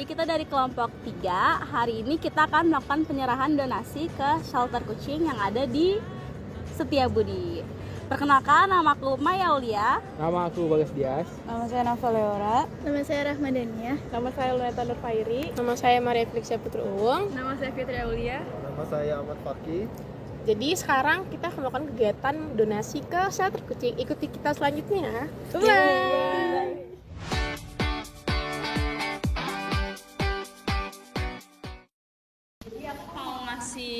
Jadi kita dari kelompok 3, hari ini kita akan melakukan penyerahan donasi ke shelter kucing yang ada di Setiabudi. Perkenalkan, nama aku Maya Aulia. Nama aku Bagas Dias. Nama saya Nafa Leora. Nama saya Rahmadania. Nama saya Luneta Nurfairi. Nama saya Maria Felixia Putri Uwung. Nama saya Fitri Aulia. Nama saya Ahmad Fakih. Jadi sekarang kita akan melakukan kegiatan donasi ke shelter kucing. Ikuti kita selanjutnya. Bye. Jadi aku mau ngasih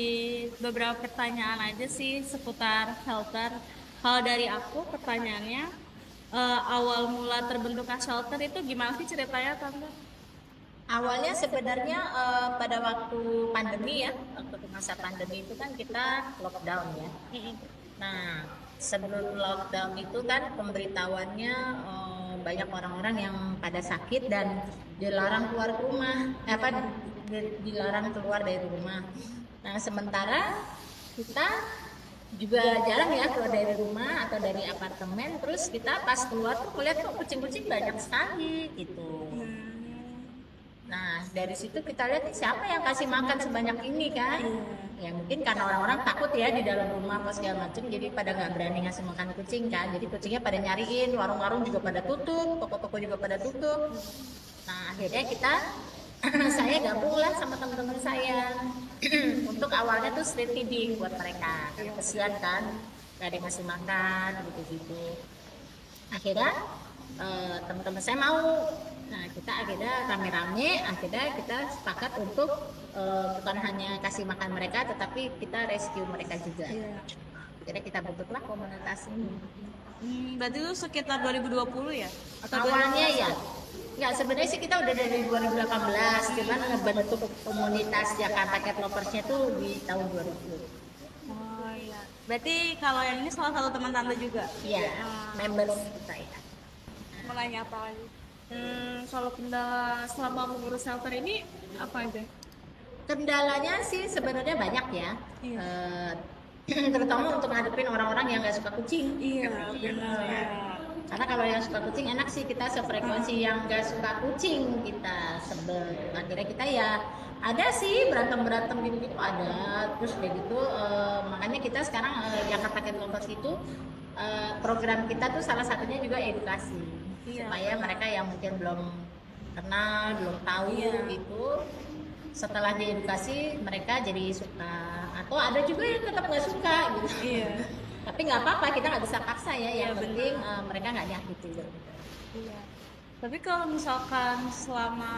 beberapa pertanyaan aja sih seputar shelter. Kalau dari aku pertanyaannya, awal mula terbentuknya shelter itu gimana sih ceritanya, Tante? Awalnya sebenarnya pada waktu pandemi ya, waktu masa pandemi itu kan kita lockdown ya. Nah, sebelum lockdown itu kan pemberitahuannya banyak orang-orang yang pada sakit dan dilarang keluar rumah, dilarang keluar dari rumah. Nah, sementara kita juga jarang ya keluar dari rumah atau dari apartemen, terus kita pas keluar tuh lihat kok kucing-kucing banyak sekali gitu. Nah, dari situ kita lihat siapa yang kasih makan sebanyak ini kan? Ya mungkin karena orang-orang takut ya di dalam rumah apa segala macam, jadi pada nggak berani ngasih makan kucing kan. Jadi kucingnya pada nyariin, warung-warung juga pada tutup, toko-toko juga pada tutup. Nah, akhirnya saya gabunglah sama teman-teman saya untuk awalnya tuh street feeding buat mereka. Kesian kan, nggak ada yang ngasih makan gitu-gitu. Akhirnya teman-teman saya mau. Nah, kita akhirnya rame-rame, akhirnya kita sepakat untuk bukan hanya kasih makan mereka, tetapi kita rescue mereka juga. Akhirnya kita bentuklah komunitas ini. Berarti itu sekitar 2020 ya? Atau Awalnya ya, nggak sebenarnya sih kita udah dari 2018, cuman ngebentuk komunitas Jakarta Cat Lovers-nya tuh di tahun 2020. Oh iya. Berarti kalau yang ini salah satu teman Tante juga? Iya, members kita ya. Mau nanya apa lagi? Kalau kendala selama mengurus shelter ini apa aja? Kendalanya sih sebenarnya banyak ya. Terutama untuk ngadepin orang-orang yang nggak suka kucing. Iya, benar. Karena kalau yang suka kucing enak sih, kita sefrekuensi yang nggak suka kucing kita sebel. Akhirnya kita ya ada sih berantem gitu ada. Terus udah gitu makanya kita sekarang Jakarta Cat Lovers itu program kita tuh salah satunya juga edukasi. Supaya mereka yang mungkin belum kenal, belum tahu gitu, setelah diedukasi mereka jadi suka. Atau ada juga yang tetap nggak suka gitu. Tapi nggak apa-apa, kita nggak bisa paksa ya. Yang penting mereka nggak nyakitin. Iya. Tapi kalau misalkan selama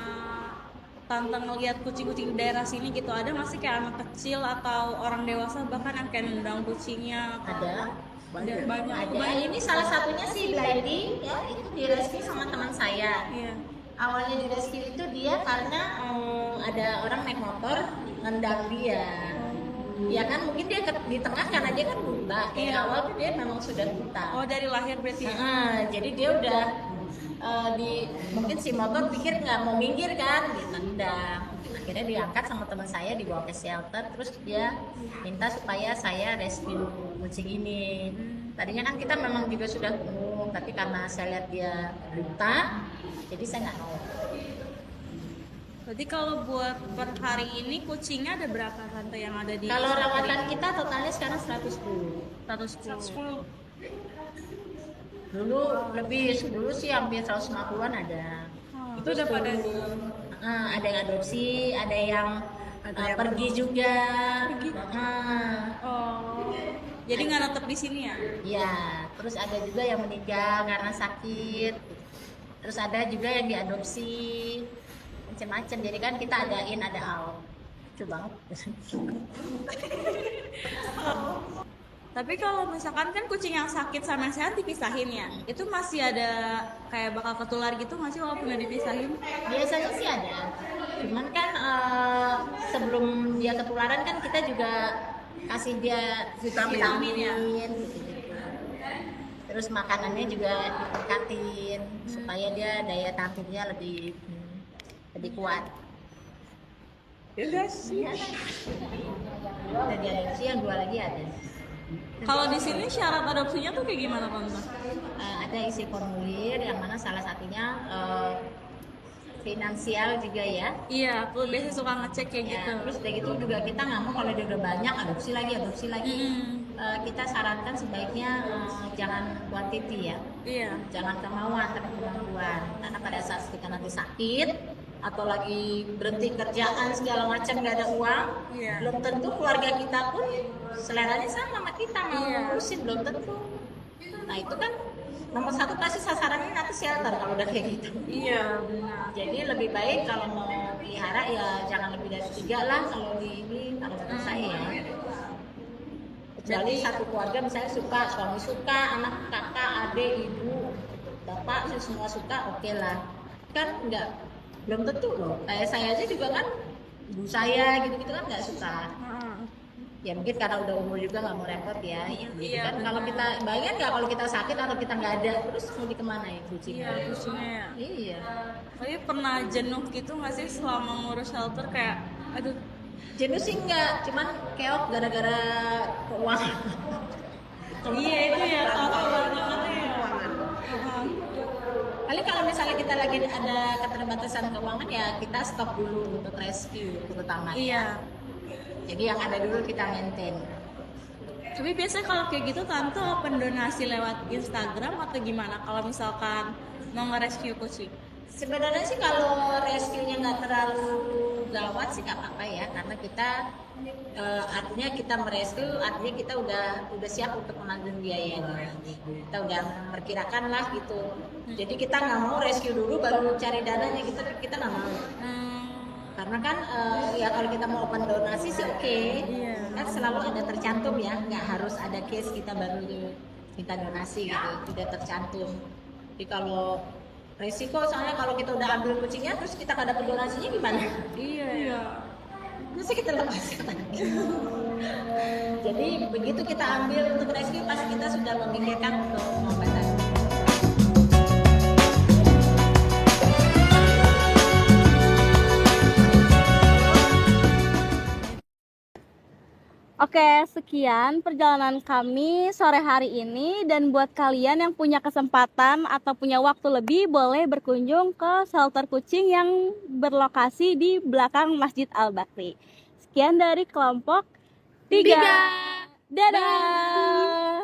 Tante ngeliat kucing-kucing di daerah sini gitu, ada masih kayak anak kecil atau orang dewasa bahkan yang kayak nendang kucingnya? Ada. Banyak. Ini salah satunya si Blady ya, itu direscue sama teman saya. Awalnya direscue itu dia karena ada orang naik motor nendang dia. Ya kan mungkin dia di tengah karena dia kan buta. Dari awal tuh dia memang sudah buta. Oh, dari lahir berarti? Jadi dia udah mungkin si motor pikir nggak mau minggir kan, ditendang. Akhirnya diangkat sama teman saya, dibawa ke shelter, terus dia minta supaya saya rescue kucing ini. Tadinya kan kita memang juga sudah umum, tapi karena saya lihat dia buta, jadi saya nggak mau. Berarti kalau buat per hari ini kucingnya ada berapa Tante yang ada di? Kalau rawatan kita totalnya sekarang 110. 110. Dulu sih hampir 150-an ada. Itu udah pada Ada yang adopsi, ada yang pergi juga. Jadi nggak netep di sini ya? Ya, terus ada juga yang meninggal karena sakit. Terus ada juga yang diadopsi, macam-macam. Jadi kan kita adain ada out. Lucu banget. Tapi kalau misalkan kan kucing yang sakit sama yang sehat dipisahin ya, itu masih ada kayak bakal ketular gitu nggak sih walaupun udah dipisahin? Biasanya sih ada. Cuman kan sebelum dia ketularan kan kita juga kasih dia vitamin ya. Gitu. Terus makanannya juga ditingkatin supaya dia daya tampilnya lebih kuat. ya guys. Ada diadopsi yang 2 lagi ada. Kalau di sini syarat adopsinya tuh kayak gimana Tante? Ada isi formulir yang mana salah satunya finansial juga ya. Iya, aku biasanya suka ngecek kayak Ya, gitu. terus udah gitu juga kita nggak mau kalau dia udah banyak adopsi lagi. Mm-mm. Kita sarankan sebaiknya jangan quantity ya, Iya. jangan kemauan tapi kemampuan. Karena pada saat kita nanti sakit atau lagi berhenti kerjaan segala macam nggak ada uang, Iya. belum tentu keluarga kita pun seleranya sama kita mau Iya. ngurusin, belum tentu. Nah itu kan nomor satu pasti sasarannya nanti shelter kalau udah kayak gitu. Iya, benar. Jadi lebih baik kalau mau pelihara ya jangan lebih dari 3 lah kalau di ini kalau menurut saya ya. Kecuali satu keluarga misalnya suka, suami suka, anak kakak, adik, ibu, bapak semua suka, oke lah. Kan enggak, belum tentu loh. Kayak saya aja juga kan, ibu saya gitu-gitu kan nggak suka. Ya mungkin karena udah umur juga nggak mau repot ya. Iya, Kan kalau benar. kita bayangin nggak kalau kita sakit atau kita nggak ada, terus mau dikemana ya kucing? Iya, kucingnya ya. Iya. Tapi pernah jenuh gitu nggak sih selama ngurus shelter kayak, aduh, Jenuh sih enggak, cuman keok gara-gara keuangan. iya itu ya salah banget ya. Kali kalau misalnya kita lagi ada keterbatasan keuangan ya kita stop dulu untuk rescue terutama. Iya. Jadi yang ada dulu kita maintain. Tapi biasanya kalau kayak gitu tante open donasi lewat Instagram atau gimana kalau misalkan mau nge-rescue kucing? Sebenarnya sih kalau rescue-nya nggak terlalu gawat sih nggak apa-apa ya, karena kita artinya kita merescue, artinya kita udah siap untuk menanggung biayanya. Kita udah memperkirakan lah gitu. Jadi kita nggak mau rescue dulu baru cari dananya, kita nggak mau. Karena kan ya kalau kita mau open donasi sih oke. Iya. Kan selalu ada tercantum ya, nggak harus ada case kita baru minta donasi gitu, tidak tercantum. Jadi kalau resiko soalnya kalau kita udah ambil kucingnya terus kita nggak dapet donasinya gimana? Iya. Mesti kita lepaskan lagi. Jadi begitu kita ambil untuk rescue pasti kita sudah memikirkan untuk pengobatan. Oke, sekian perjalanan kami sore hari ini, dan buat kalian yang punya kesempatan atau punya waktu lebih boleh berkunjung ke shelter kucing yang berlokasi di belakang Masjid Al-Bakri. Sekian dari kelompok 3. Dadah.